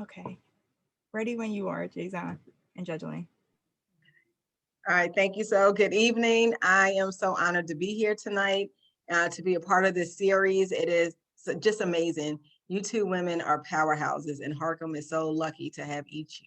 Okay. Ready when you are, Jason and Judge Elaine. All right, thank you. So good evening. I am so honored to be here tonight, to be a part of this series. It is just amazing. You two women are powerhouses, and Harcum is so lucky to have each,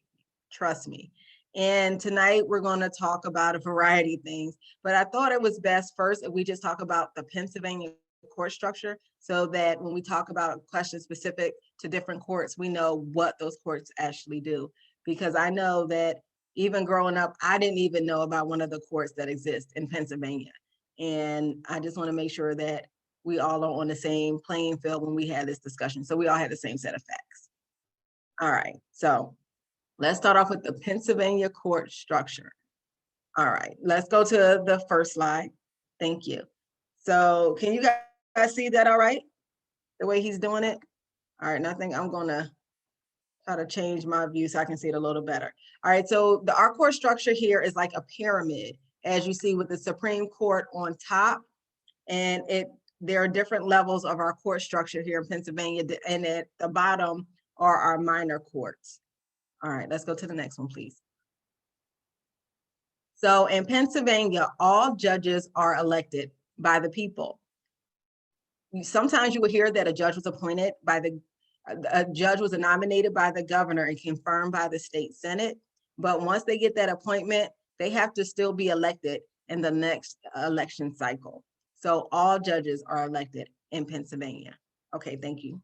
trust me. And tonight we're going to talk about a variety of things, but I thought it was best first if we just talk about the Pennsylvania court structure, so that when we talk about questions specific to different courts, we know what those courts actually do. Because I know that even growing up, I didn't even know about one of the courts that exist in Pennsylvania. And I just want to make sure that we all are on the same playing field when we had this discussion. So we all had the same set of facts. All right, so let's start off with the Pennsylvania court structure. All right, let's go to the first slide. Thank you. So can you guys see that all right? The way he's doing it? All right, and I think I'm gonna try to change my view so I can see it a little better. All right, so our court structure here is like a pyramid, as you see, with the Supreme Court on top, and there are different levels of our court structure here in Pennsylvania, and at the bottom are our minor courts. All right, let's go to the next one, please. So in Pennsylvania, all judges are elected by the people. Sometimes you will hear that a judge was appointed by a judge was nominated by the governor and confirmed by the state senate. But once they get that appointment, they have to still be elected in the next election cycle. So all judges are elected in Pennsylvania. Okay, thank you.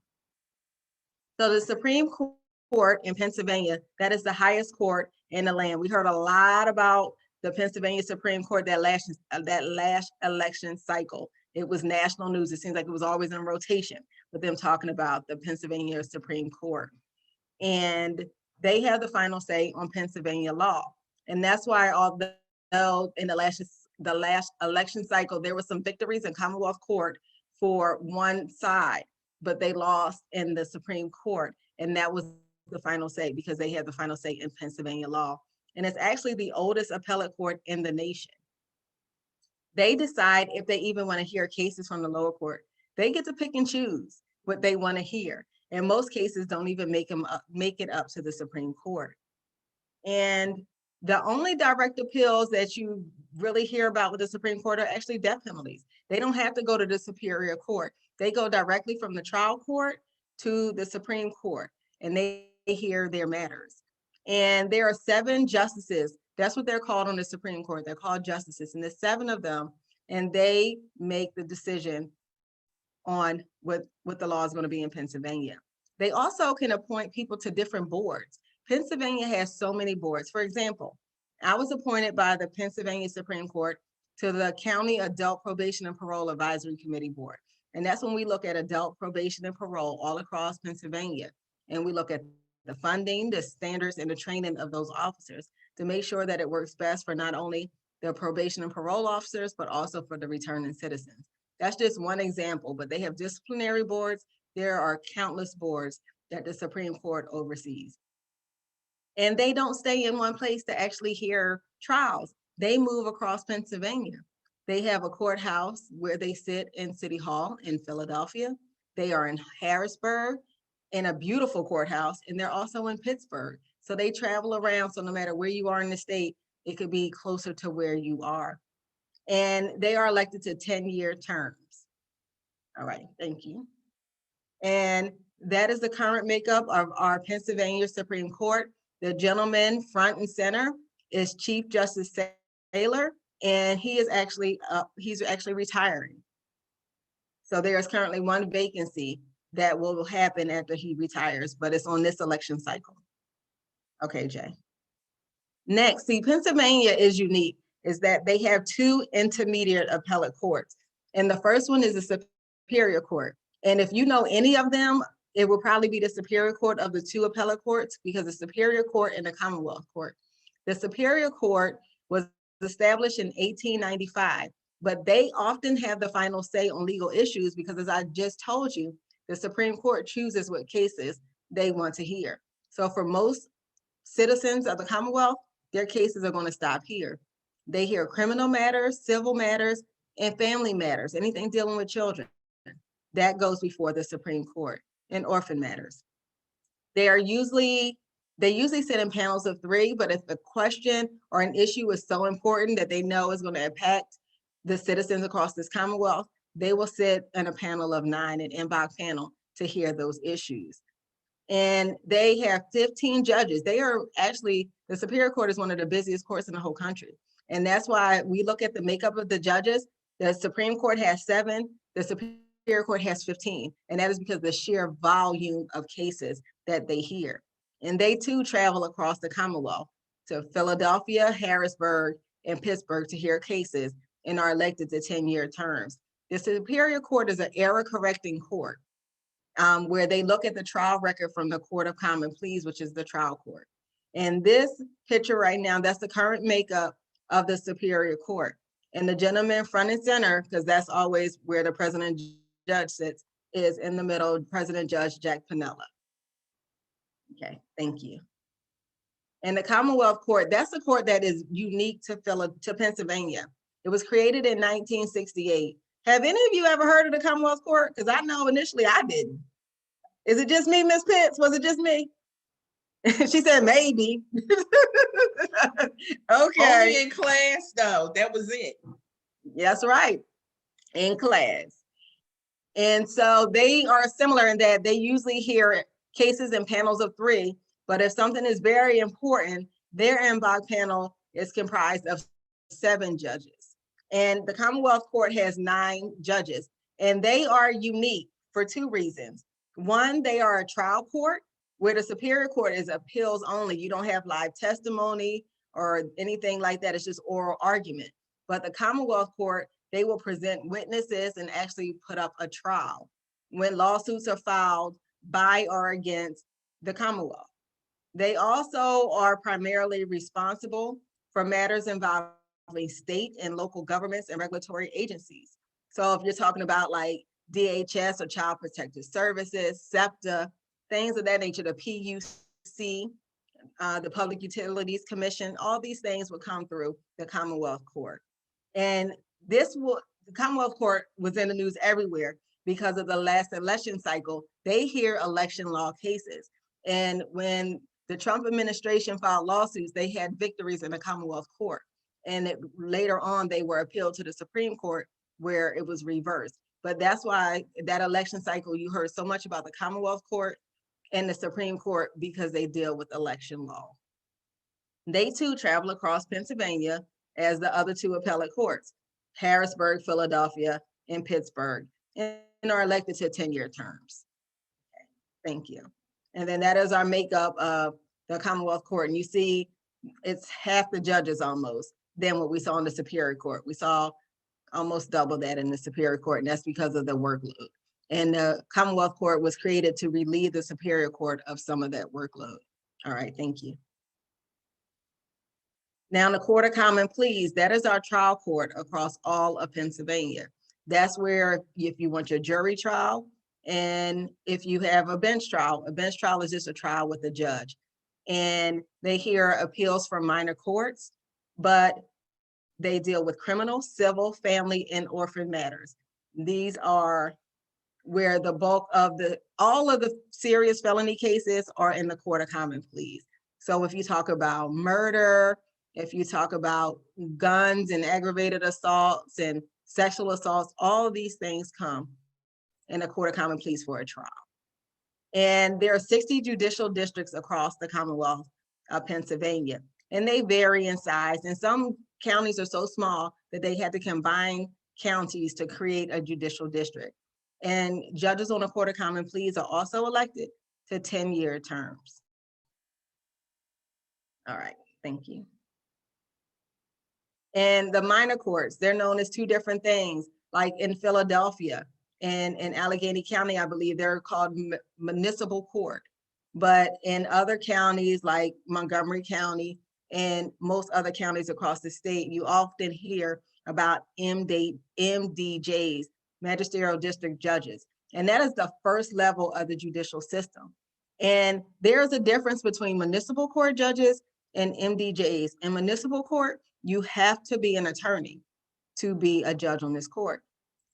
So the Supreme Court in Pennsylvania, that is the highest court in the land. We heard a lot about the Pennsylvania Supreme Court that last election cycle. It was national news. It seems like it was always in rotation with them talking about the Pennsylvania Supreme Court. And they have the final say on Pennsylvania law. And that's why although in the last election cycle, there were some victories in Commonwealth Court for one side, but they lost in the Supreme Court. And that was the final say because they had the final say in Pennsylvania law. And it's actually the oldest appellate court in the nation. They decide if they even want to hear cases from the lower court. They get to pick and choose what they want to hear. And most cases don't even make it up to the Supreme Court. And the only direct appeals that you really hear about with the Supreme Court are actually death penalties. They don't have to go to the Superior Court. They go directly from the trial court to the Supreme Court, and they hear their matters. And there are 7 justices. That's what they're called on the Supreme Court. They're called justices, and there's 7 of them, and they make the decision on what the law is going to be in Pennsylvania. They also can appoint people to different boards. Pennsylvania has so many boards. For example, I was appointed by the Pennsylvania Supreme Court to the County Adult Probation and Parole Advisory Committee Board. And that's when we look at adult probation and parole all across Pennsylvania. And we look at the funding, the standards, and the training of those officers to make sure that it works best for not only the probation and parole officers, but also for the returning citizens. That's just one example, but they have disciplinary boards. There are countless boards that the Supreme Court oversees. And they don't stay in one place to actually hear trials. They move across Pennsylvania. They have a courthouse where they sit in City Hall in Philadelphia. They are in Harrisburg in a beautiful courthouse, and they're also in Pittsburgh. So they travel around, so no matter where you are in the state, it could be closer to where you are. And they are elected to 10-year terms. All right, thank you. And that is the current makeup of our Pennsylvania Supreme Court. The gentleman front and center is Chief Justice Taylor, and he's actually retiring. So there is currently one vacancy that will happen after he retires, but it's on this election cycle. Okay, Jay. Next, see, Pennsylvania is unique, is that they have 2 intermediate appellate courts. And the first one is the Superior Court. And if you know any of them, it will probably be the Superior Court of the 2 appellate courts, because the Superior Court and the Commonwealth Court. The Superior Court was established in 1895, but they often have the final say on legal issues because, as I just told you, the Supreme Court chooses what cases they want to hear. So for most citizens of the Commonwealth, their cases are going to stop here. They hear criminal matters, civil matters, and family matters, anything dealing with children. That goes before the Supreme Court, and orphan matters. They usually sit in panels of 3, but if the question or an issue is so important that they know is going to impact the citizens across this Commonwealth, they will sit in a panel of 9, an en banc panel, to hear those issues. And they have 15 judges. They are actually, the Superior Court is one of the busiest courts in the whole country. And that's why we look at the makeup of the judges. The Supreme Court has 7, the Superior Court has 15. And that is because of the sheer volume of cases that they hear. And they too travel across the Commonwealth to Philadelphia, Harrisburg, and Pittsburgh to hear cases and are elected to 10-year terms. The Superior Court is an error-correcting court where they look at the trial record from the Court of Common Pleas, which is the trial court. And this picture right now, that's the current makeup of the Superior Court. And the gentleman front and center, because that's always where the president judge sits, is in the middle, President Judge Jack Piniella. Okay, thank you. And the Commonwealth Court, that's a court that is unique to Pennsylvania. It was created in 1968. Have any of you ever heard of the Commonwealth Court? Because I know initially I didn't. Is it just me, Ms. Pitts? Was it just me? She said maybe. Okay. Only in class, though. That was it. That's right, in class. And so they are similar in that they usually hear cases in panels of 3, but if something is very important, their en banc panel is comprised of 7 judges. And the Commonwealth Court has 9 judges, and they are unique for 2 reasons. One, they are a trial court, where the Superior Court is appeals only. You don't have live testimony or anything like that. It's just oral argument. But the Commonwealth Court, they will present witnesses and actually put up a trial when lawsuits are filed by or against the Commonwealth. They also are primarily responsible for matters involving state and local governments and regulatory agencies. So if you're talking about like DHS or Child Protective Services, SEPTA, things of that nature, the PUC, the Public Utilities Commission, all these things will come through the Commonwealth Court. And the Commonwealth Court was in the news everywhere because of the last election cycle. They hear election law cases. And when the Trump administration filed lawsuits, they had victories in the Commonwealth Court. And later on, they were appealed to the Supreme Court where it was reversed. But that's why that election cycle, you heard so much about the Commonwealth Court and the Supreme Court, because they deal with election law. They too travel across Pennsylvania as the other 2 appellate courts, Harrisburg, Philadelphia, and Pittsburgh, and are elected to 10-year terms. Okay, thank you. And then that is our makeup of the Commonwealth Court. And you see it's half the judges almost than what we saw in the Superior Court. We saw almost double that in the Superior Court, and that's because of the workload. And the Commonwealth Court was created to relieve the Superior Court of some of that workload. All right, thank you. Now, the Court of Common Pleas, that is our trial court across all of Pennsylvania. That's where if you want your jury trial, and if you have a bench trial is just a trial with a judge. And they hear appeals from minor courts, but they deal with criminal, civil, family, and orphan matters. These are where the bulk of all of the serious felony cases are in the Court of Common Pleas. So if you talk about murder, if you talk about guns and aggravated assaults and sexual assaults, all of these things come in the Court of Common Pleas for a trial. And there are 60 judicial districts across the Commonwealth of Pennsylvania, and they vary in size. And some counties are so small that they had to combine counties to create a judicial district. And judges on the Court of Common Pleas are also elected to 10-year terms. All right, thank you. And the minor courts, they're known as 2 different things. Like in Philadelphia and in Allegheny County, I believe they're called municipal court. But in other counties like Montgomery County and most other counties across the state, you often hear about MDJs, magisterial district judges. And that is the first level of the judicial system. And there's a difference between municipal court judges and MDJs. In municipal court, you have to be an attorney to be a judge on this court.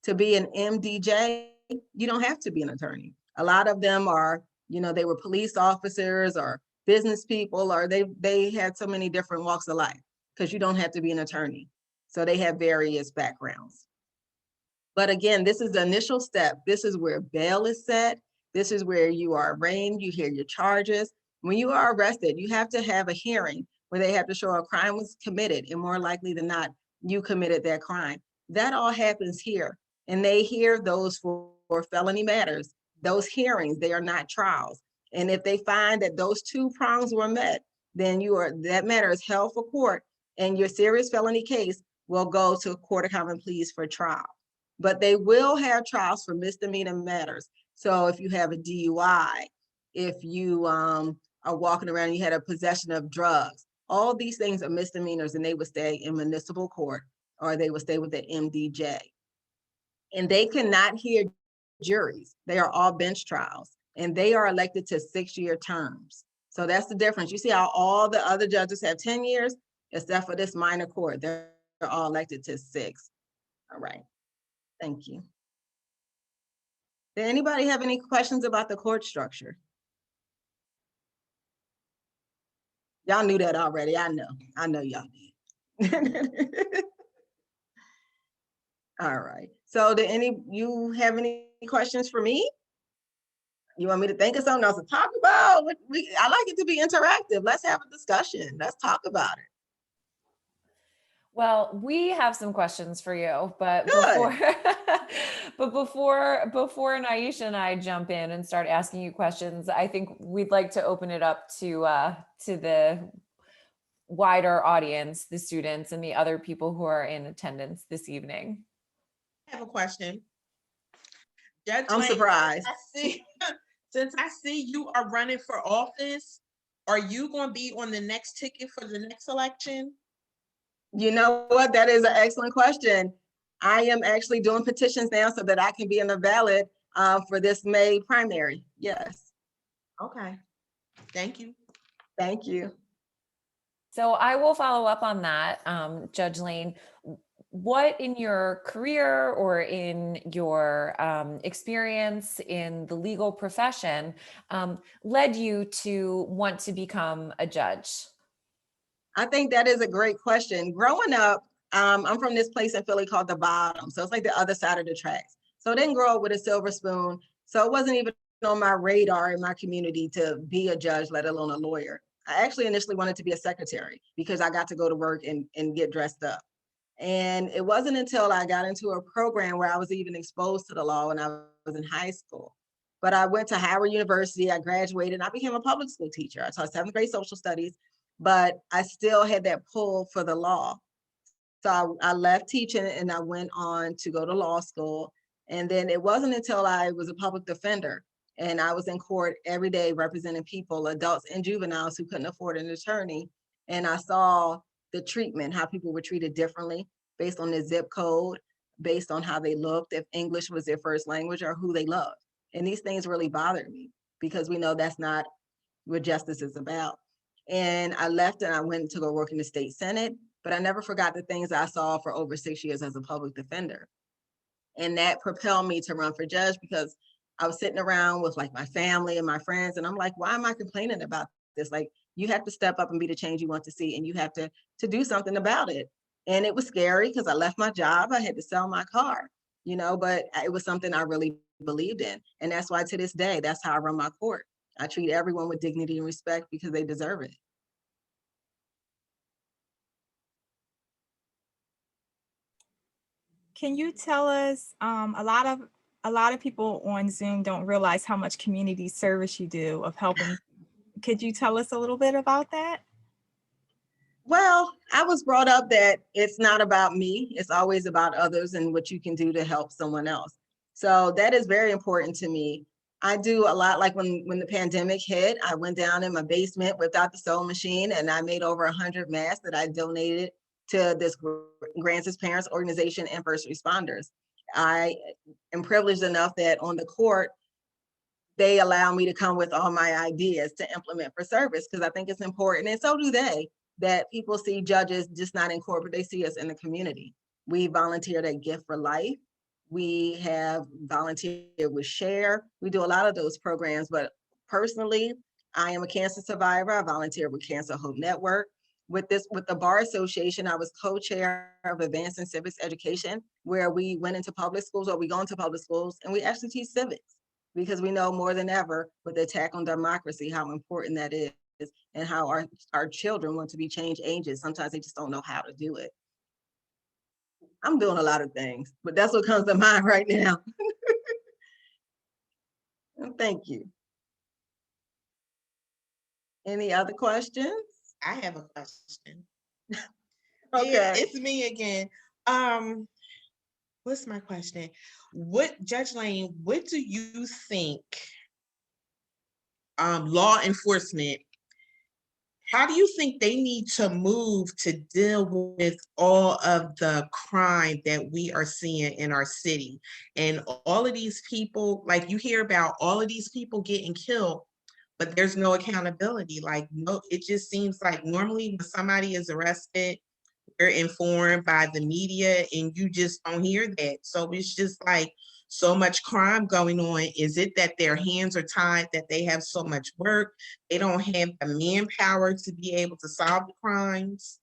To be an MDJ, you don't have to be an attorney. A lot of them are You know, they were police officers or business people, or they had so many different walks of life, because you don't have to be an attorney. So they have various backgrounds. But again, this is the initial step. This is where bail is set. This is where you are arraigned, you hear your charges. When you are arrested, you have to have a hearing where they have to show a crime was committed, and more likely than not, you committed that crime. That all happens here. And they hear those for felony matters. Those hearings, they are not trials. And if they find that those two prongs were met, then that matter is held for court, and your serious felony case will go to Court of Common Pleas for trial. But they will have trials for misdemeanor matters. So if you have a DUI, if you are walking around and you had a possession of drugs, all these things are misdemeanors, and they would stay in municipal court, or they would stay with the MDJ. And they cannot hear juries. They are all bench trials, and they are elected to 6-year terms. So that's the difference. You see how all the other judges have 10 years, except for this minor court. They're all elected to 6. All right. Thank you. Did anybody have any questions about the court structure? Y'all knew that already. I know y'all did. All right. So you have any questions for me? You want me to think of something else to talk about? I like it to be interactive. Let's have a discussion. Let's talk about it. Well, we have some questions for you, but Good. before Naisha and I jump in and start asking you questions, I think we'd like to open it up to the wider audience, the students and the other people who are in attendance this evening. I have a question. Judge I'm Lane, surprised. Since I see you are running for office, are you going to be on the next ticket for the next election? You know what? That is an excellent question. I am actually doing petitions now so that I can be on the ballot for this May primary. Yes. Okay. Thank you. Thank you. So I will follow up on that, Judge Lane. What in your career or in your experience in the legal profession led you to want to become a judge? I think that is a great question. Growing up, I'm from this place in Philly called The Bottom. So it's like the other side of the tracks. So I didn't grow up with a silver spoon. So it wasn't even on my radar in my community to be a judge, let alone a lawyer. I actually initially wanted to be a secretary because I got to go to work and get dressed up. And it wasn't until I got into a program where I was even exposed to the law when I was in high school. But I went to Howard University, I graduated, and I became a public school teacher. I taught 7th grade social studies, but I still had that pull for the law. So I left teaching and I went on to go to law school. And then it wasn't until I was a public defender and I was in court every day representing people, adults and juveniles who couldn't afford an attorney. And I saw the treatment, how people were treated differently based on their zip code, based on how they looked, if English was their first language or who they loved. And these things really bothered me because we know that's not what justice is about. And I left and I went to go work in the state Senate, but I never forgot the things I saw for over 6 years as a public defender. And that propelled me to run for judge because I was sitting around with like my family and my friends, and I'm like, why am I complaining about this? Like, you have to step up and be the change you want to see, and you have to do something about it. And it was scary because I left my job, I had to sell my car, but it was something I really believed in. And that's why to this day, that's how I run my court. I treat everyone with dignity and respect because they deserve it. Can you tell us, a lot of people on Zoom don't realize how much community service you do of helping. Could you tell us a little bit about that? Well, I was brought up that it's not about me. It's always about others and what you can do to help someone else. So that is very important to me. I do a lot, like when the pandemic hit, I went down in my basement without the sewing machine and I made over 100 masks that I donated to this Grants' Parents organization and first responders. I am privileged enough that on the court, they allow me to come with all my ideas to implement for service because I think it's important, and so do they, that people see judges just not in court, but they see us in the community. We volunteered at Gift for Life. We have volunteered with Share. We do a lot of those programs, but personally, I am a cancer survivor. I volunteer with Cancer Hope Network. With the Bar Association, I was co-chair of Advancing Civics Education, where we went into public schools, or we go into public schools, and we actually teach civics, because we know more than ever with the attack on democracy, how important that is, and how our children want to be change agents. Sometimes they just don't know how to do it. I'm doing a lot of things, but that's what comes to mind right now. Thank you. Any other questions? I have a question. Okay. Yeah, it's me again. What's my question? Judge Lane, what do you think law enforcement, how do you think they need to move to deal with all of the crime that we are seeing in our city? And all of these people, like you hear about all of these people getting killed, but there's no accountability. Like, no, it just seems like normally when somebody is arrested, they're informed by the media, and you just don't hear that. So it's just like so much crime going on. Is it that their hands are tied, that they have so much work, they don't have the manpower to be able to solve the crimes?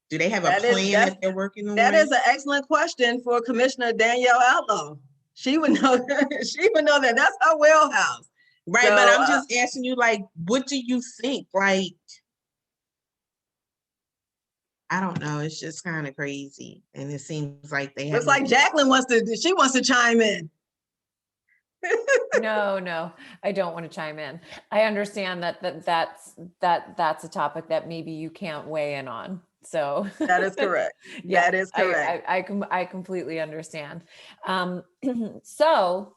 Do they have a plan that they're working on? That is an excellent question for Commissioner Danielle Outlaw. She would know. She would know that. That's her wheelhouse. Right, So, but I'm just asking you, like, what do you think? Like, I don't know. It's just kind of crazy, and it seems like they have. Looks like Jacqueline wants to chime in. No, I don't want to chime in. I understand that's a topic that maybe you can't weigh in on. So that is correct. Yeah, that is correct. I completely understand. So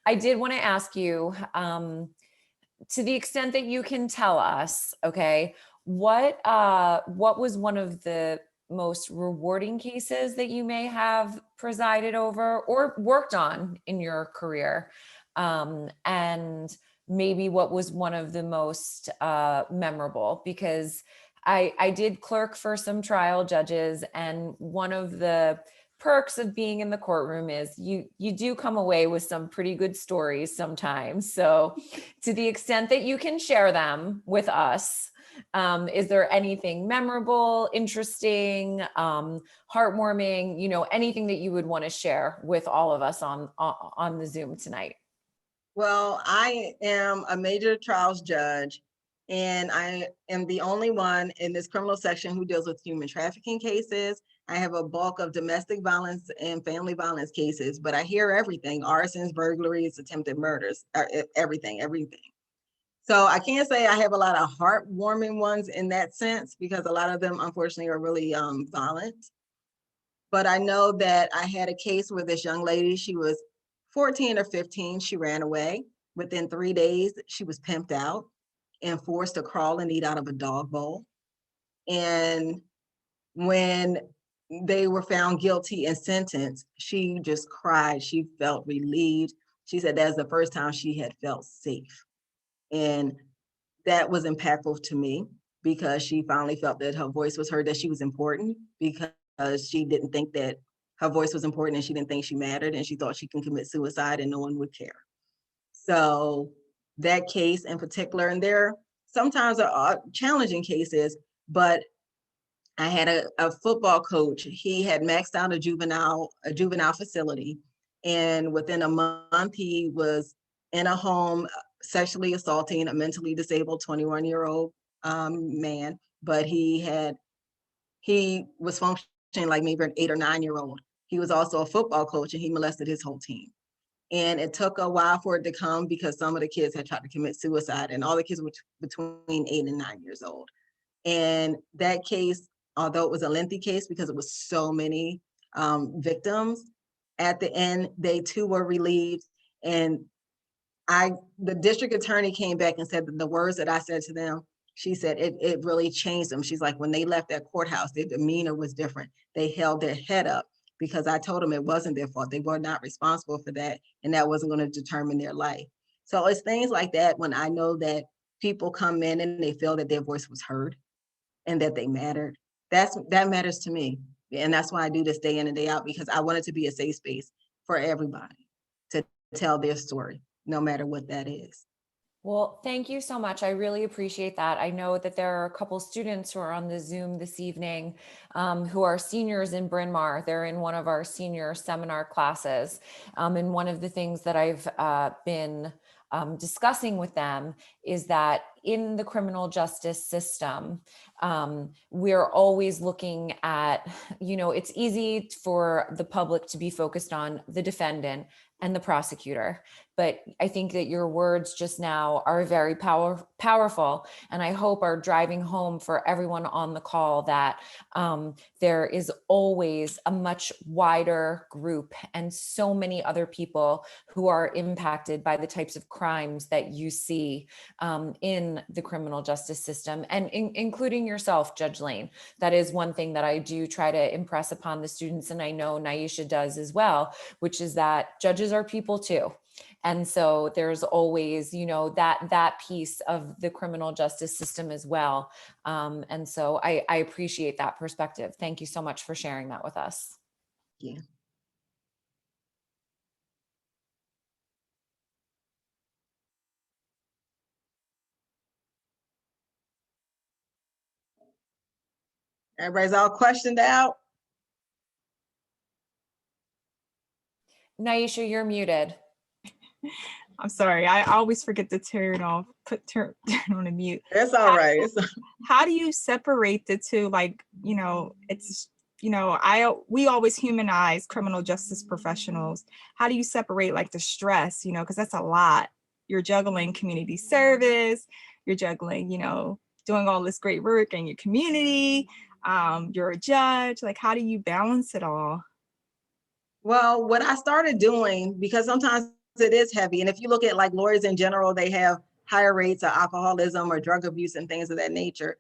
I did want to ask you, to the extent that you can tell us, okay, what was one of the most rewarding cases that you may have presided over or worked on in your career? And maybe what was one of the most memorable? Because I did clerk for some trial judges, and one of the perks of being in the courtroom is you do come away with some pretty good stories sometimes. So to the extent that you can share them with us, is there anything memorable, interesting, heartwarming, anything that you would want to share with all of us on the Zoom tonight? Well, I am a major trials judge, and I am the only one in this criminal section who deals with human trafficking cases. I have a bulk of domestic violence and family violence cases, but I hear everything: arsons, burglaries, attempted murders, everything. So I can't say I have a lot of heartwarming ones in that sense, because a lot of them, unfortunately, are really violent. But I know that I had a case where this young lady, she was 14 or 15, she ran away. Within 3 days, she was pimped out and forced to crawl and eat out of a dog bowl. And when they were found guilty and sentenced, she just cried. She felt relieved. She said that's the first time she had felt safe. And that was impactful to me, because she finally felt that her voice was heard, that she was important, because she didn't think that her voice was important, and she didn't think she mattered, and she thought she can commit suicide and no one would care. So that case in particular, and there sometimes are challenging cases, but I had a football coach. He had maxed out a juvenile facility, and within a month he was in a home sexually assaulting a mentally disabled 21-year-old man. But he was functioning like maybe an 8 or 9-year-old. He was also a football coach, and he molested his whole team. And it took a while for it to come, because some of the kids had tried to commit suicide, and all the kids were between 8 and 9 years old. And that case, although it was a lengthy case because it was so many victims, at the end, they too were relieved. And the district attorney came back and said that the words that I said to them, she said it really changed them. She's like, when they left that courthouse, their demeanor was different. They held their head up, because I told them it wasn't their fault. They were not responsible for that, and that wasn't going to determine their life. So it's things like that when I know that people come in and they feel that their voice was heard and that they mattered. That matters to me. And that's why I do this day in and day out, because I want it to be a safe space for everybody to tell their story, no matter what that is. Well, thank you so much. I really appreciate that. I know that there are a couple students who are on the Zoom this evening who are seniors in Bryn Mawr. They're in one of our senior seminar classes. And one of the things that I've been discussing with them is that in the criminal justice system, we're always looking at, it's easy for the public to be focused on the defendant and the prosecutor. But I think that your words just now are very powerful, and I hope are driving home for everyone on the call that there is always a much wider group and so many other people who are impacted by the types of crimes that you see in the criminal justice system, and including yourself, Judge Lane. That is one thing that I do try to impress upon the students, and I know Naisha does as well, which is that judges are people too. And so there's always, that piece of the criminal justice system as well. And so I appreciate that perspective. Thank you so much for sharing that with us. Yeah. Everybody's all questioned out. Naisha, you're muted. I'm sorry. I always forget to turn on a mute. That's all right. How do you separate the two? Like, it's, we always humanize criminal justice professionals. How do you separate like the stress, because that's a lot. You're juggling community service, you're juggling, doing all this great work in your community. You're a judge. Like, how do you balance it all? Well, what I started doing, because sometimes it is heavy, and if you look at like lawyers in general, they have higher rates of alcoholism or drug abuse and things of that nature.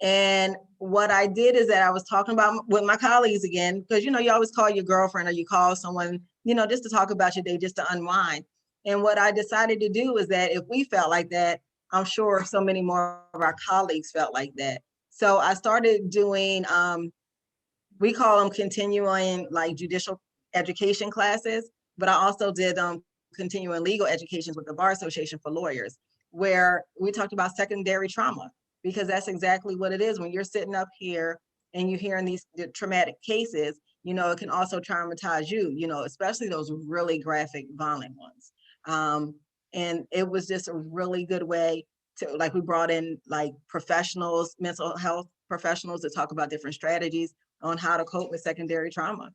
And what I did is that I was talking about with my colleagues again, because you always call your girlfriend or you call someone, just to talk about your day, just to unwind. And what I decided to do is that if we felt like that, I'm sure so many more of our colleagues felt like that. So I started doing, we call them continuing like judicial education classes, but I also did continuing legal educations with the Bar Association for Lawyers, where we talked about secondary trauma, because that's exactly what it is. When you're sitting up here and you're hearing these traumatic cases, it can also traumatize you, especially those really graphic, violent ones. And it was just a really good way to, like, we brought in like professionals, mental health professionals, to talk about different strategies on how to cope with secondary trauma.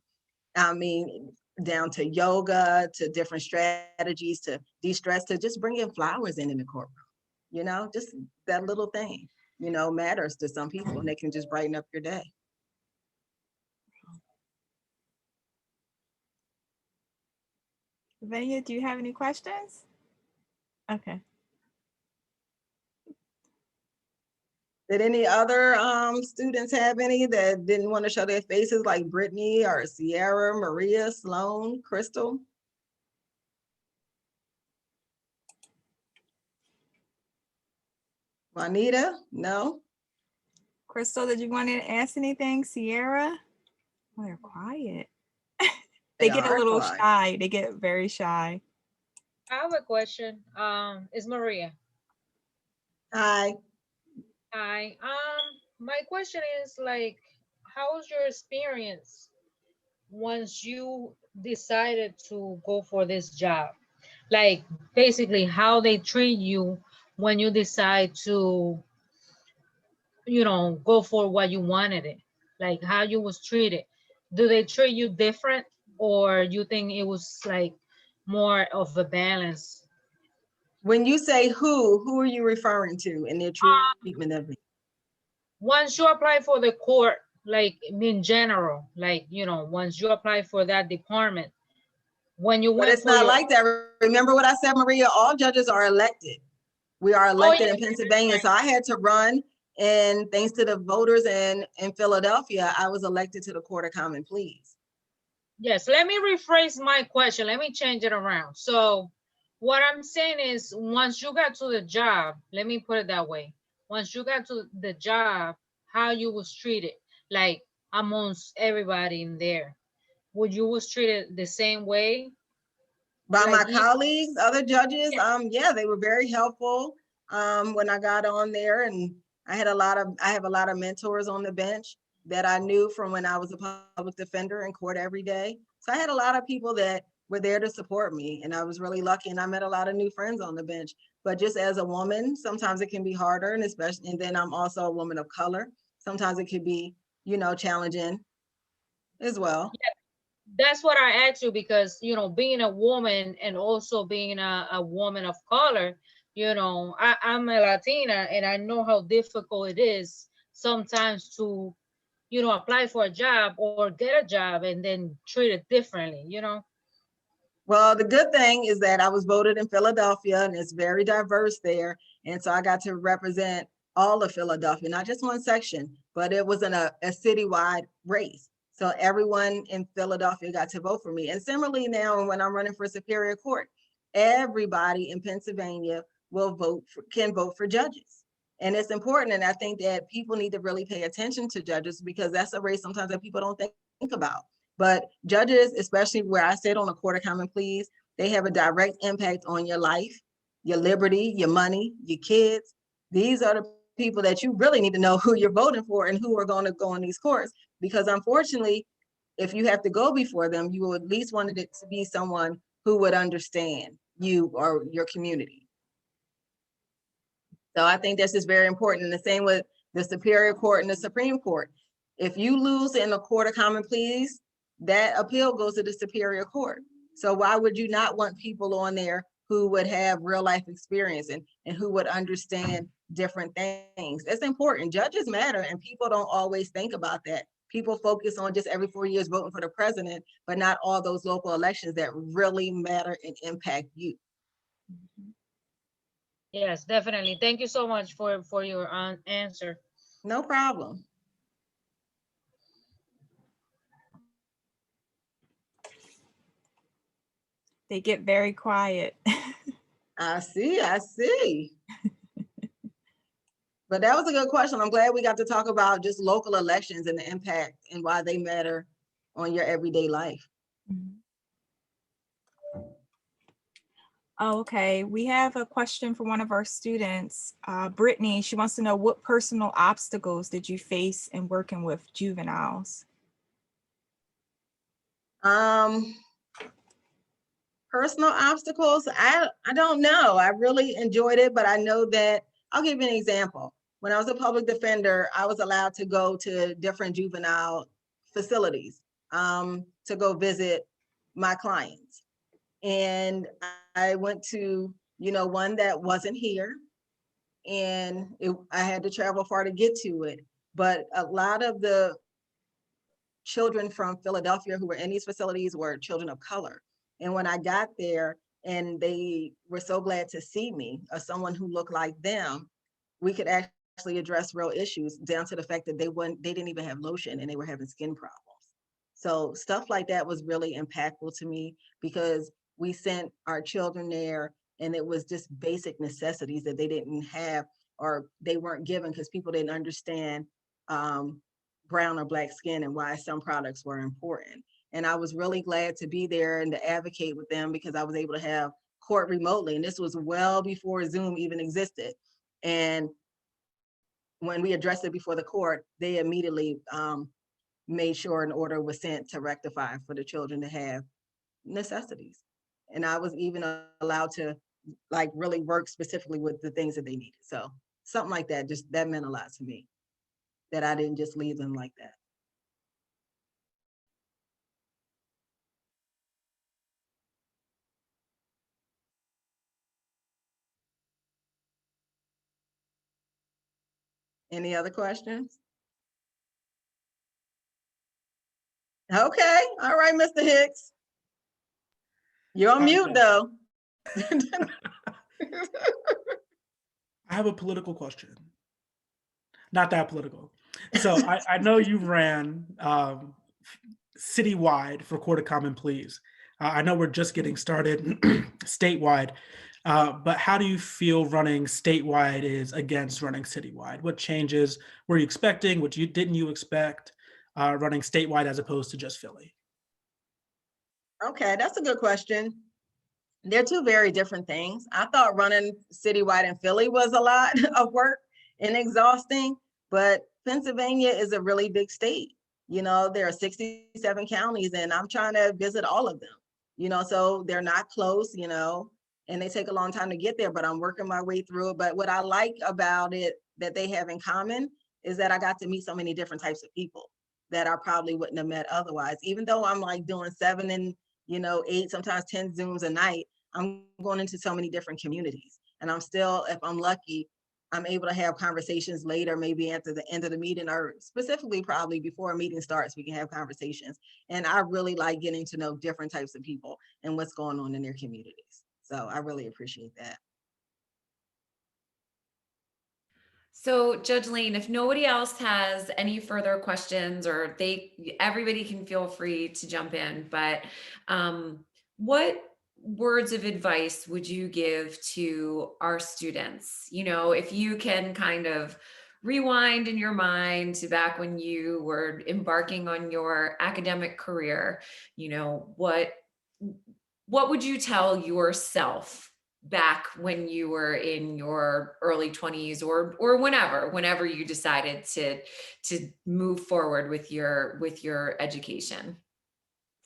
I mean, down to yoga, to different strategies to de-stress, to just bringing flowers in the courtroom. Just that little thing, matters to some people, and they can just brighten up your day. Vanya, do you have any questions? Okay. Did any other students have any that didn't want to show their faces, like Brittany or Sierra, Maria, Sloan, Crystal? Juanita? No? Crystal, did you want to ask anything? Sierra? Oh, they're quiet. They They get a are little quiet. shy. They get very shy. I have a question. It's Maria. Hi. Hi. My question is like, how's your experience once you decided to go for this job? Like, basically, how they treat you when you decide to, go for what you wanted it. Like, how you was treated. Do they treat you different, or you think it was like more of a balance? When you say who are you referring to in their treatment of me? Once you apply for the court, like in general, like, once you apply for that department, when you But went it's for not your, like that. Remember what I said, Maria? All judges are elected. We are elected yeah, in Pennsylvania. So I had to run, and thanks to the voters in Philadelphia, I was elected to the Court of Common Pleas. yes, let me rephrase my question. Let me change it around. So what I'm saying is, once you got to the job, let me put it that way. Once you got to the job, how you was treated, like amongst everybody in there, would you was treated the same way? By my Like, colleagues, other judges, yeah. yeah, they were very helpful when I got on there, and I have a lot of mentors on the bench that I knew from when I was a public defender in court every day. So I had a lot of people that were there to support me, and I was really lucky, and I met a lot of new friends on the bench. But just as a woman, sometimes it can be harder, and especially, and then I'm also a woman of color. Sometimes it could be, challenging as well. That's what I asked you because, being a woman and also being a woman of color, I'm a Latina and I know how difficult it is sometimes to, apply for a job or get a job and then treat it differently. Well, the good thing is that I was voted in Philadelphia, and it's very diverse there. And so I got to represent all of Philadelphia, not just one section, but it was in a citywide race. So everyone in Philadelphia got to vote for me. And similarly now, when I'm running for Superior Court, everybody in Pennsylvania can vote for judges. And it's important. And I think that people need to really pay attention to judges, because that's a race sometimes that people don't think about. But judges, especially where I sit on a Court of Common Pleas, they have a direct impact on your life, your liberty, your money, your kids. These are the people that you really need to know who you're voting for and who are going to go in these courts. Because unfortunately, if you have to go before them, you will at least want it to be someone who would understand you or your community. So I think this is very important. And the same with the Superior Court and the Supreme Court. If you lose in the Court of Common Pleas, that appeal goes to the Superior Court. So why would you not want people on there who would have real life experience and who would understand different things? It's important. Judges matter, and people don't always think about that. People focus on just every 4 years voting for the president, but not all those local elections that really matter and impact you. Yes, definitely. Thank you so much for your answer. No problem. They get very quiet. I see. But that was a good question. I'm glad we got to talk about just local elections and the impact and why they matter on your everyday life. Okay, we have a question for one of our students, Brittany. She wants to know, what personal obstacles did you face in working with juveniles? Personal obstacles, I don't know. I really enjoyed it, but I know that, I'll give you an example. When I was a public defender, I was allowed to go to different juvenile facilities to go visit my clients. And I went to, one that wasn't here, and I had to travel far to get to it. But a lot of the children from Philadelphia who were in these facilities were children of color. And when I got there and they were so glad to see me, as someone who looked like them, we could actually address real issues, down to the fact that they didn't even have lotion and they were having skin problems. So stuff like that was really impactful to me, because we sent our children there and it was just basic necessities that they didn't have, or they weren't given, because people didn't understand brown or black skin and why some products were important. And I was really glad to be there and to advocate with them, because I was able to have court remotely. And this was well before Zoom even existed. And when we addressed it before the court, they immediately made sure an order was sent to rectify for the children to have necessities. And I was even allowed to really work specifically with the things that they needed. So something like that, just that meant a lot to me, that I didn't just leave them like that. Any other questions? Okay, all right, Mr. Hicks. You're on mute though. I have a political question. Not that political. So I know you ran citywide for Court of Common Pleas. I know we're just getting started statewide, but how do you feel running statewide is against running citywide? What changes were you expecting? What didn't you expect running statewide as opposed to just Philly? Okay, that's a good question. They're two very different things. I thought running citywide in Philly was a lot of work and exhausting, but Pennsylvania is a really big state. You know, there are 67 counties and I'm trying to visit all of them, you know, so they're not close, you know, and they take a long time to get there, but I'm working my way through it. But what I like about it that they have in common is that I got to meet so many different types of people that I probably wouldn't have met otherwise. Even though I'm like doing 7 and, you know, 8, sometimes 10 Zooms a night, I'm going into so many different communities. And I'm still, if I'm lucky, I'm able to have conversations later, maybe after the end of the meeting, or specifically probably before a meeting starts, we can have conversations. And I really like getting to know different types of people and what's going on in their communities. So I really appreciate that. So Judge Lane, if nobody else has any further questions, or everybody can feel free to jump in, but what words of advice would you give to our students? You know, if you can kind of rewind in your mind to back when you were embarking on your academic career, you know, what would you tell yourself back when you were in your early 20s, or whenever you decided to move forward with your education?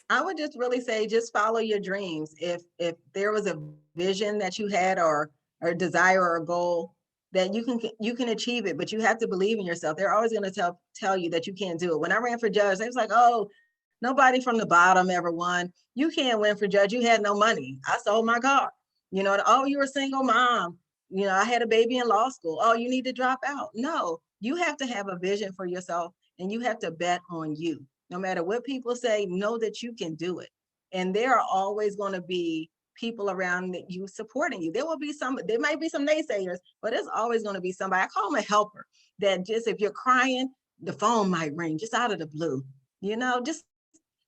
I would just really say, just follow your dreams. If there was a vision that you had, or desire or a goal, that you can achieve it, but you have to believe in yourself. They're always going to tell you that you can't do it. When I ran for judge, they was like, oh, nobody from the bottom ever won. You can't win for judge. You had no money. I sold my car. You know, oh, you were a single mom. You know, I had a baby in law school. Oh, you need to drop out. No, you have to have a vision for yourself, and you have to bet on you. No matter what people say, know that you can do it. And there are always going to be people around you supporting you. There might be some naysayers, but there's always going to be somebody. I call them a helper, that just, if you're crying, the phone might ring just out of the blue. You know, just,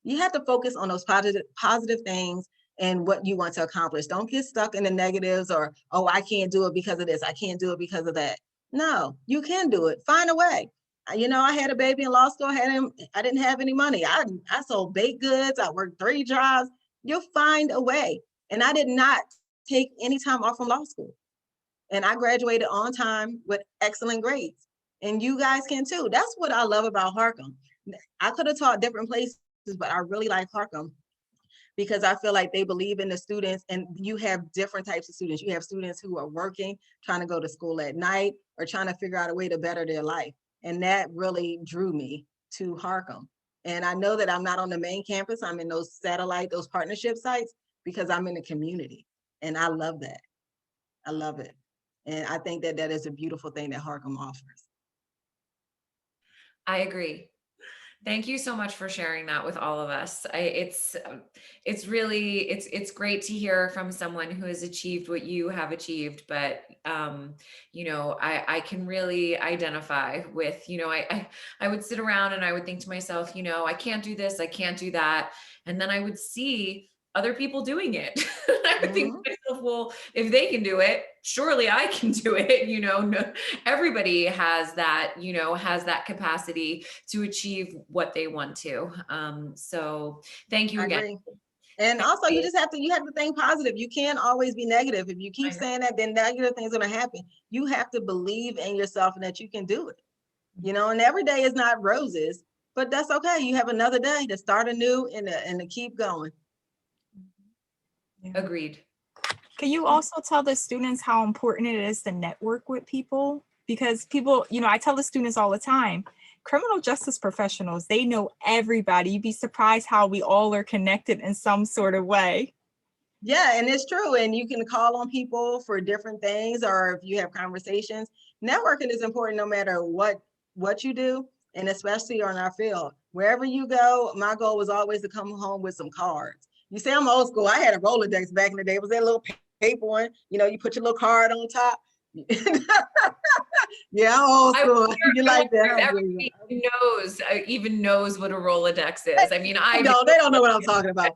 you have to focus on those positive things and what you want to accomplish. Don't get stuck in the negatives, or, oh, I can't do it because of this. I can't do it because of that. No, you can do it. Find a way. You know, I had a baby in law school. I didn't have any money. I sold baked goods. I worked 3 jobs. You'll find a way. And I did not take any time off from law school. And I graduated on time with excellent grades. And you guys can too. That's what I love about Harcum. I could have taught different places, but I really like Harcum because I feel like they believe in the students, and you have different types of students. You have students who are working, trying to go to school at night, or trying to figure out a way to better their life. And that really drew me to Harcum. And I know that I'm not on the main campus. I'm in those those partnership sites, because I'm in the community. And I love that. I love it. And I think that that is a beautiful thing that Harcum offers. I agree. Thank you so much for sharing that with all of us. It's great to hear from someone who has achieved what you have achieved, but you know, I can really identify with, you know, I would sit around and I would think to myself, you know, I can't do this, I can't do that. And then I would see other people doing it. I would think to myself, well, if they can do it, surely I can do it. You know, no, everybody has that, you know, has that capacity to achieve what they want to. So thank you again. Agree. And also, you have to think positive. You can't always be negative. If you keep saying that, then negative things are going to happen. You have to believe in yourself and that you can do it. You know, and every day is not roses, but that's okay. You have another day to start anew and to keep going. Yeah. Agreed. Can you also tell the students how important it is to network with people? Because people, you know, I tell the students all the time, criminal justice professionals, they know everybody. You'd be surprised how we all are connected in some sort of way. Yeah, and it's true. And you can call on people for different things, or if you have conversations. Networking is important no matter what you do, and especially on our field. Wherever you go, my goal was always to come home with some cards. You say I'm old school. I had a Rolodex back in the day. It was that little paper one. You know, you put your little card on top. Yeah, I'm old school. You like that? Everybody even knows what a Rolodex is. I mean, they don't know what I'm talking about.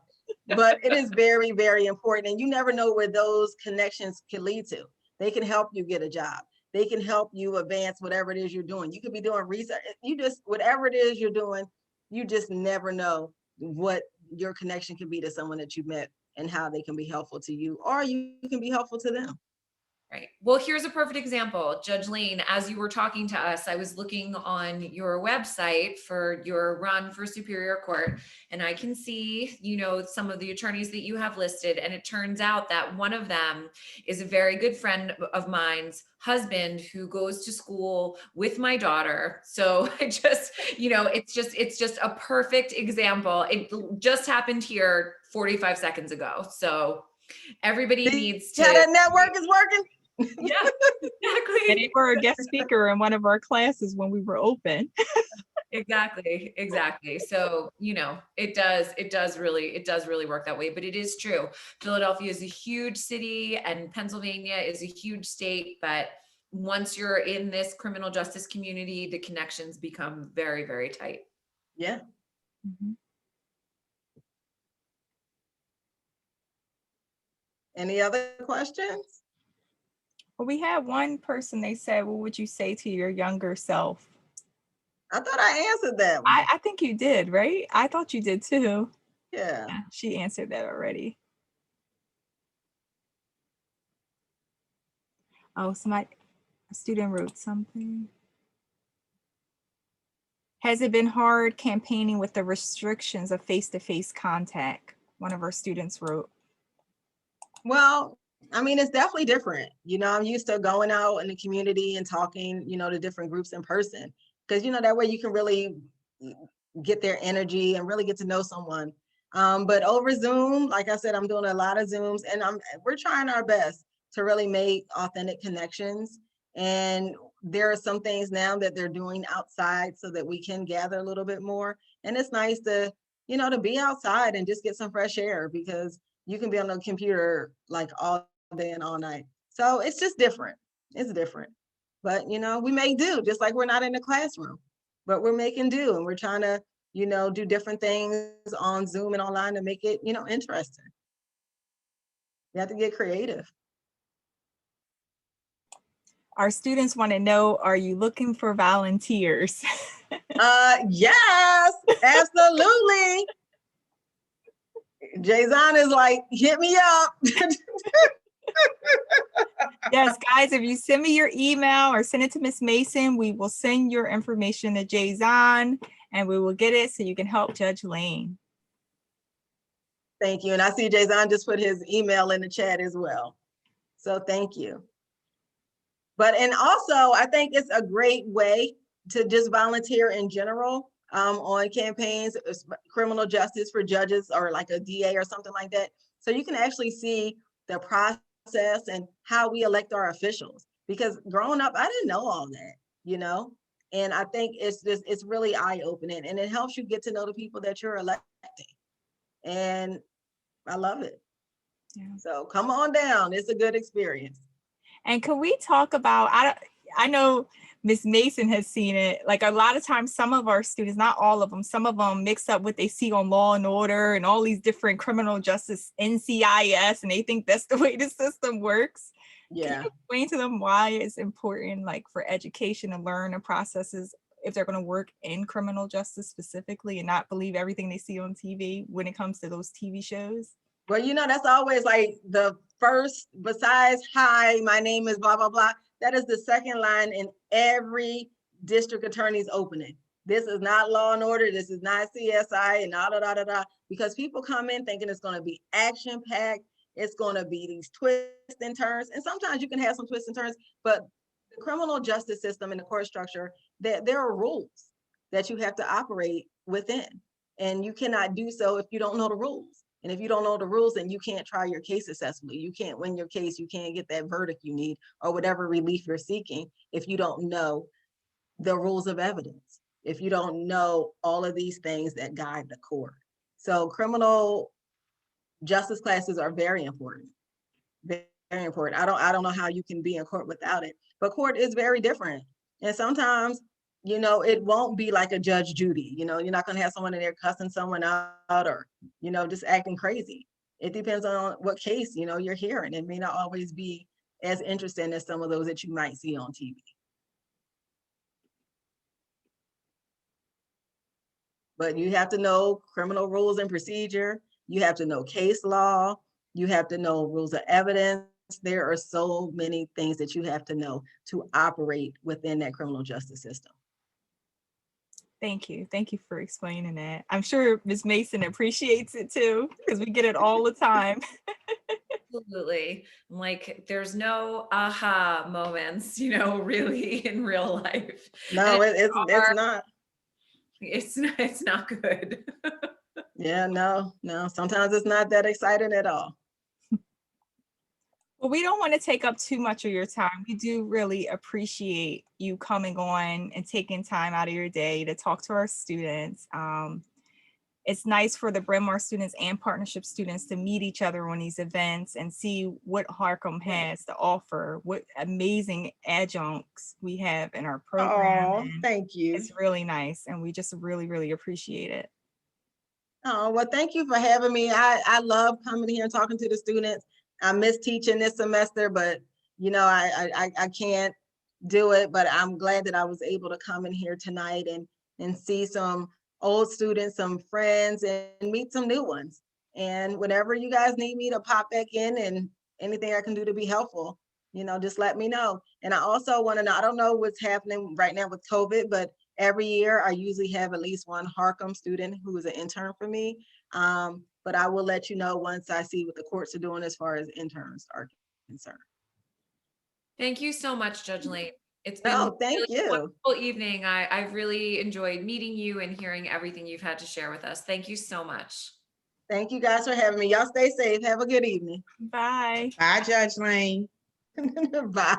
But it is very, very important. And you never know where those connections can lead to. They can help you get a job. They can help you advance whatever it is you're doing. You could be doing research. Whatever it is you're doing, you just never know what your connection can be to someone that you met and how they can be helpful to you, or you can be helpful to them. Right. Well, here's a perfect example. Judge Lane, as you were talking to us, I was looking on your website for your run for Superior Court, and I can see, you know, some of the attorneys that you have listed. And it turns out that one of them is a very good friend of mine's husband who goes to school with my daughter. So I just, you know, it's just a perfect example. It just happened here 45 seconds ago. So everybody needs to. Yeah, that network is working. Yeah, exactly. And you were a guest speaker in one of our classes when we were open. Exactly. So, you know, it does really work that way, but it is true. Philadelphia is a huge city and Pennsylvania is a huge state, but once you're in this criminal justice community, the connections become very, very tight. Yeah. Mhm. Any other questions? Well, we had one person, they said, what would you say to your younger self? I thought I answered that one. I think you did, right? I thought you did too. Yeah. Yeah, she answered that already. Oh, a student wrote something. Has it been hard campaigning with the restrictions of face-to-face contact? One of our students wrote. Well, I mean, it's definitely different. You know, I'm used to going out in the community and talking, you know, to different groups in person, because, you know, that way you can really get their energy and really get to know someone. But over Zoom, like I said, I'm doing a lot of Zooms, and we're trying our best to really make authentic connections. And there are some things now that they're doing outside so that we can gather a little bit more. And it's nice to, you know, to be outside and just get some fresh air, because you can be on the computer like all day and all night. So it's just different. It's different. But, you know, we make do, just like we're not in the classroom, but we're making do, and we're trying to, you know, do different things on Zoom and online to make it, you know, interesting. You have to get creative. Our students want to know, are you looking for volunteers? Yes, absolutely. Jason is like, hit me up. Yes, guys, if you send me your email or send it to Miss Mason, we will send your information to Jason and we will get it so you can help Judge Lane. Thank you. And I see Jason just put his email in the chat as well. So thank you. But, and also, I think it's a great way to just volunteer in general on campaigns, criminal justice for judges or like a DA or something like that. So you can actually see the process and how we elect our officials. Because growing up, I didn't know all that, you know? And I think it's really eye-opening, and it helps you get to know the people that you're electing. And I love it. Yeah. So come on down. It's a good experience. And can we talk about, I know Ms. Mason has seen it, like a lot of times some of our students, not all of them, some of them mix up what they see on Law and Order and all these different criminal justice, NCIS, and they think that's the way the system works. Yeah. Can you explain to them why it's important, like for education, to learn the processes if they're going to work in criminal justice specifically and not believe everything they see on TV when it comes to those TV shows? Well, you know, that's always like the first, besides, hi, my name is blah, blah, blah. That is the second line in every district attorney's opening. This is not Law and Order. This is not CSI and da, da, da, da, da. Because people come in thinking it's going to be action-packed. It's going to be these twists and turns. And sometimes you can have some twists and turns, but the criminal justice system and the court structure, there are rules that you have to operate within. And you cannot do so if you don't know the rules. And if you don't know the rules, then you can't try your case successfully. You can't win your case. You can't get that verdict you need or whatever relief you're seeking if you don't know the rules of evidence, if you don't know all of these things that guide the court. So criminal justice classes are very important. Very important. I don't know how you can be in court without it, but court is very different. And sometimes, you know, it won't be like a Judge Judy. You know, you're not going to have someone in there cussing someone out or, you know, just acting crazy. It depends on what case, you know, you're hearing. It may not always be as interesting as some of those that you might see on TV. But you have to know criminal rules and procedure. You have to know case law. You have to know rules of evidence. There are so many things that you have to know to operate within that criminal justice system. Thank you. Thank you for explaining that. I'm sure Ms. Mason appreciates it too, because we get it all the time. Absolutely. Like there's no aha moments, really in real life. No, And it's not. it's not good. Yeah, no. Sometimes it's not that exciting at all. Well, we don't want to take up too much of your time. We do really appreciate you coming on and taking time out of your day to talk to our students. It's nice for the Bryn Mawr students and partnership students to meet each other on these events and see what Harcum has to offer, what amazing adjuncts we have in our program. Oh, And thank you. it's really nice, and we just really, really appreciate it. Oh, well, thank you for having me. I love coming here and talking to the students. I miss teaching this semester, but I can't do it. But I'm glad that I was able to come in here tonight and see some old students, some friends, and meet some new ones. And whenever you guys need me to pop back in and anything I can do to be helpful, just let me know. And I also want to know, I don't know what's happening right now with COVID, but every year I usually have at least one Harcum student who is an intern for me. But I will let you know once I see what the courts are doing as far as interns are concerned. Thank you so much, Judge Lane. It's been Thank really a you. wonderful evening. I've really enjoyed meeting you and hearing everything you've had to share with us. Thank you so much. Thank you guys for having me. Y'all stay safe. Have a good evening. Bye. Bye, Judge Lane. Bye.